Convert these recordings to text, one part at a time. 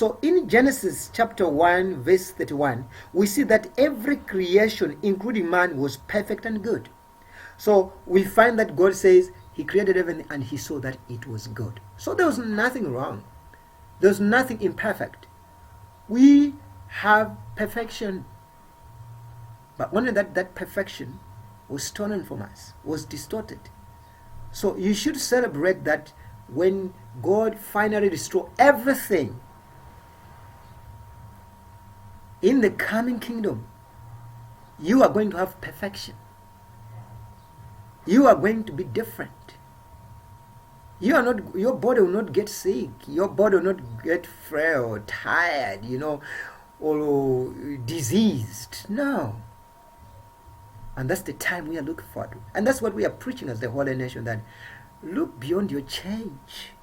So in Genesis chapter 1 verse 31, we see that every creation, including man, was perfect and good. So we find that God says he created everything and he saw that it was good. So there was nothing wrong. There was nothing imperfect. We have perfection. But only that perfection was stolen from us, was distorted. So you should celebrate that when God finally restored everything in the coming kingdom, you are going to have perfection. You are going to be different. Your body will not get sick. Your body will not get frail or tired, or diseased. No. And that's the time we are looking forward to. And that's what we are preaching as the Holy Nation, that look beyond your change.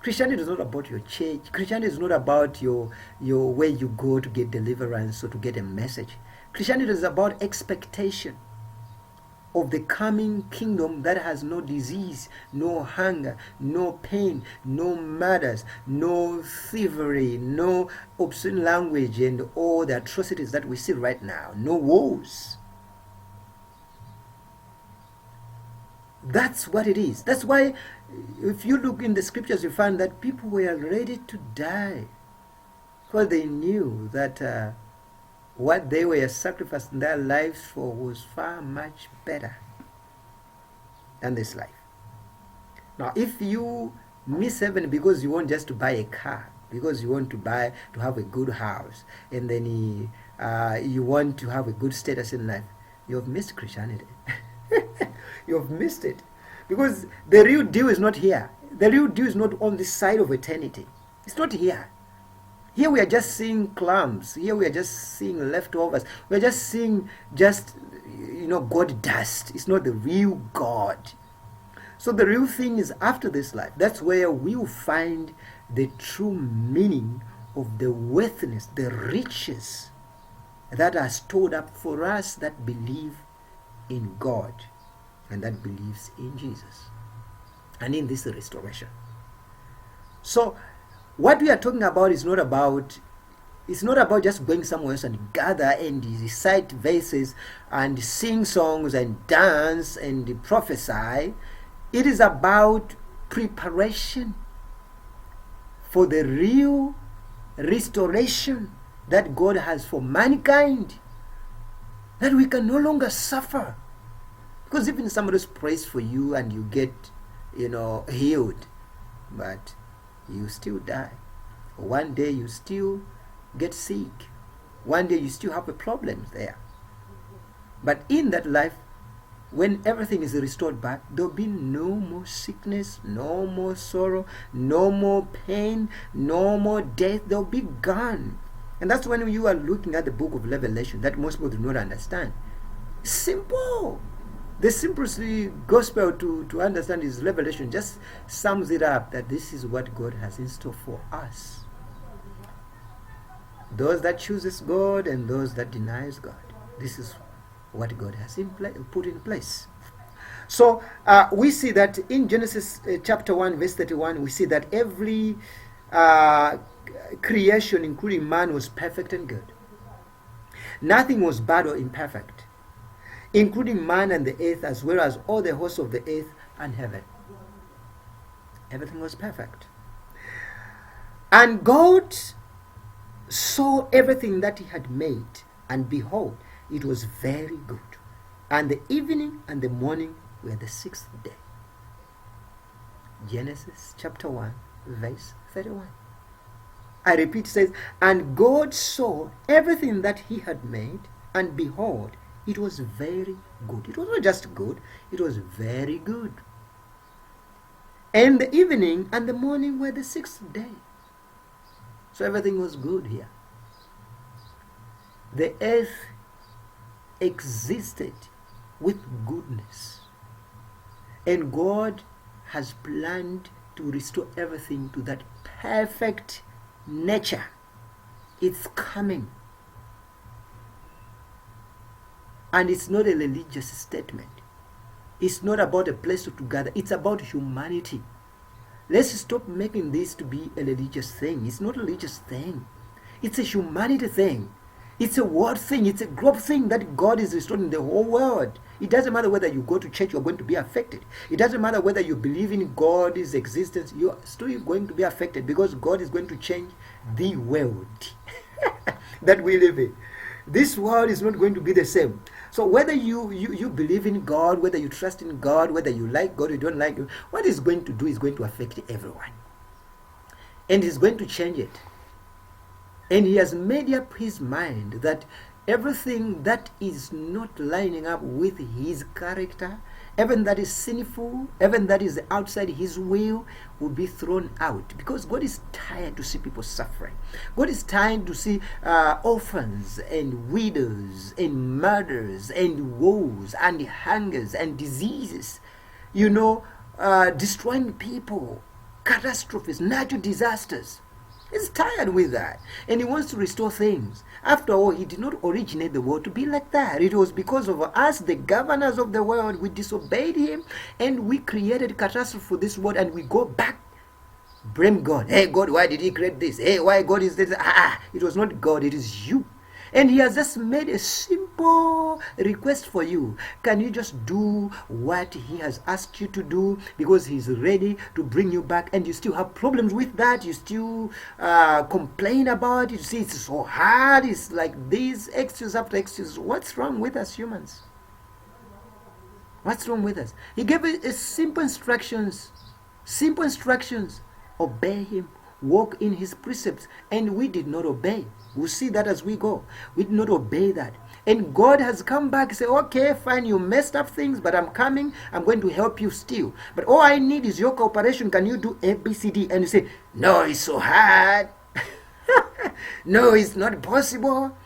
Christianity is not about your change. Christianity is not about your where you go to get deliverance or to get a message. Christianity is about expectation of the coming kingdom that has no disease, no hunger, no pain, no murders, no thievery, no obscene language and all the atrocities that we see right now, no wars. That's what it is. That's why if you look in the scriptures, you find that people were ready to die because they knew that what they were sacrificing their lives for was far much better than this life. Now, if you miss heaven because you want just to buy a car, because you want to have a good house, and then you want to have a good status in life, you have missed Christianity. You have missed it, because the real deal is not here. The real deal is not on this side of eternity. It's not here. Here we are just seeing clams. Here we are just seeing leftovers. We are just seeing God dust. It's not the real God. So the real thing is after this life. That's where we will find the true meaning of the worthiness, the riches that are stored up for us that believe in God and that believes in Jesus and in this restoration. So what we are talking about is not about just going somewhere else and gather and recite verses and sing songs and dance and prophesy. It is about preparation for the real restoration that God has for mankind, that we can no longer suffer. Because even somebody prays for you and you get healed, but you still die. One day you still get sick. One day you still have a problem there. But in that life, when everything is restored back, there'll be no more sickness, no more sorrow, no more pain, no more death. They'll be gone. And that's when you are looking at the book of Revelation that most people do not understand. Simple. The simplest gospel to understand is Revelation. Just sums it up that this is what God has in store for us. Those that chooses God and those that denies God. This is what God has put in place. So we see that in Genesis chapter 1 verse 31, we see that every creation, including man, was perfect and good. Nothing was bad or imperfect, including man and the earth, as well as all the hosts of the earth and heaven. Everything was perfect. And God saw everything that he had made, and behold, it was very good. And the evening and the morning were the sixth day. Genesis chapter 1 verse 31. I repeat, it says, and God saw everything that he had made, and behold, it was very good. It was not just good, it was very good. And the evening and the morning were the sixth day. So everything was good here. The earth existed with goodness. And God has planned to restore everything to that perfect nature. It's coming. And it's not a religious statement. It's not about a place to gather. It's about humanity. Let's stop making this to be a religious thing. It's not a religious thing. It's a humanity thing. It's a world thing. It's a globe thing that God is restoring the whole world. It doesn't matter whether you go to church, you're going to be affected. It doesn't matter whether you believe in God's existence, you're still going to be affected, because God is going to change the world that we live in. This world is not going to be the same. So whether you believe in God, whether you trust in God, whether you like God or you don't like Him, what He's going to do is going to affect everyone. And He's going to change it. And He has made up His mind that everything that is not lining up with His character, even that is sinful, even that is outside His will be thrown out. Because God is tired to see people suffering. God is tired to see orphans and widows and murders and woes and hungers and diseases, destroying people, catastrophes, natural disasters. He's tired with that, and He wants to restore things. After all, He did not originate the world to be like that. It was because of us, the governors of the world, we disobeyed Him, and we created catastrophe for this world, and we go back, blame God. Hey, God, why did He create this? Hey, why God is this? It was not God, it is you. And He has just made a simple request for you. Can you just do what He has asked you to do? Because He's ready to bring you back. And you still have problems with that. You still complain about it. You see, it's so hard. It's like this, excuse after excuse. What's wrong with us humans? What's wrong with us? He gave us simple instructions. Simple instructions. Obey Him. Walk in His precepts. And we did not obey. We'll see that as we go. We did not obey that. And God has come back and said, okay, fine, you messed up things, but I'm coming. I'm going to help you still. But all I need is your cooperation. Can you do A, B, C, D? And you say, no, it's so hard. No, it's not possible.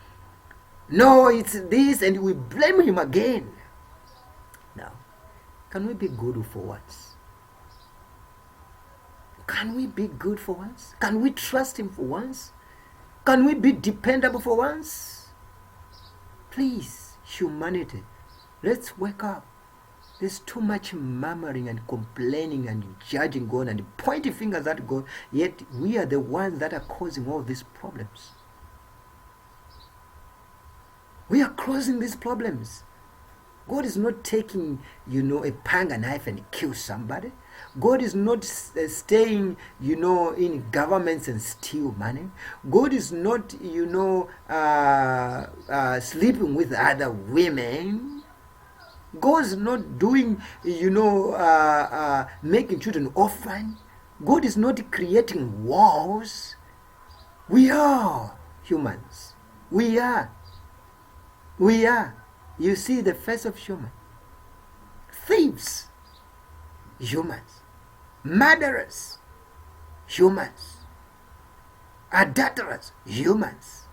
No, it's this. And we blame Him again. Now, can we be good for once? Can we be good for once? Can we trust Him for once? Can we be dependable for once? Please, humanity, let's wake up. There's too much murmuring and complaining and judging God and pointing fingers at God, yet we are the ones that are causing all these problems. We are causing these problems. God is not taking, a panga knife and kill somebody. God is not staying, in governments and steal money. God is not, sleeping with other women. God is not doing, making children orphan. God is not creating wars. We are humans. We are. You see the face of human. Thieves. Humans. Murderers. Humans. Adulterers. Humans.